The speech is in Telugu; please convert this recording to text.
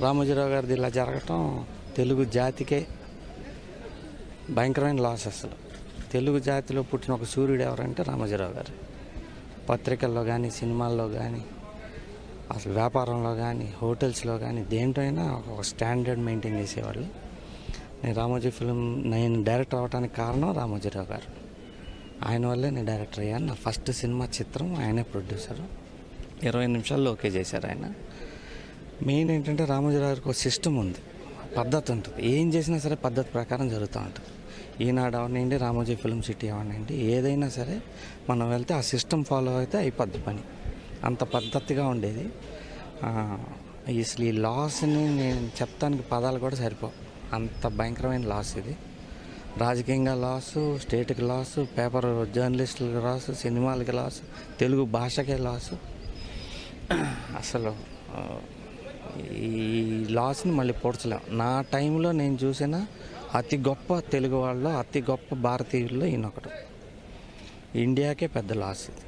రామోజీరావు గారిది ఇలా జరగటం తెలుగు జాతికే భయంకరమైన లాస్. అసలు తెలుగు జాతిలో పుట్టిన ఒక సూర్యుడు ఎవరంటే రామోజీరావు గారు. పత్రికల్లో కానీ, సినిమాల్లో కానీ, అసలు వ్యాపారంలో కానీ, హోటల్స్లో కానీ, దేంట్లో అయినా ఒక స్టాండర్డ్ మెయింటైన్ చేసేవాళ్ళు. నేను డైరెక్టర్ అవ్వడానికి కారణం రామోజీరావు గారు. ఆయన వల్లే నేను డైరెక్టర్ అయ్యాను. నా ఫస్ట్ సినిమా చిత్రం ఆయనే ప్రొడ్యూసరు. 20 నిమిషాల్లో ఓకే చేశారు ఆయన. మెయిన్ ఏంటంటే రామోజీరావు గారికి ఒక సిస్టమ్ ఉంది, పద్ధతి ఉంటుంది. ఏం చేసినా సరే పద్ధతి ప్రకారం జరుగుతూ ఉంటుంది. ఈనాడు అవనండి, రామోజీ ఫిల్మ్ సిటీ అవనండి, ఏదైనా సరే మనం వెళ్తే ఆ సిస్టమ్ ఫాలో అయితే అయిపోద్ది పని. అంత పద్ధతిగా ఉండేది. అసలు ఈ లాస్ని నేను చెప్తానికి పదాలు కూడా సరిపోవు, అంత భయంకరమైన లాస్ ఇది. రాజకీయంగా లాసు, స్టేట్కి లాసు, పేపర్ జర్నలిస్టులకి లాసు, సినిమాలకి లాసు, తెలుగు భాషకే లాసు. అసలు ఈ లాస్ని మళ్ళీ పూడ్చలేం. నా టైంలో నేను చూసిన అతి గొప్ప తెలుగు వాళ్ళలో, అతి గొప్ప భారతీయుల్లో ఈయనొకడు. ఇండియాకే పెద్ద లాస్ ఇది.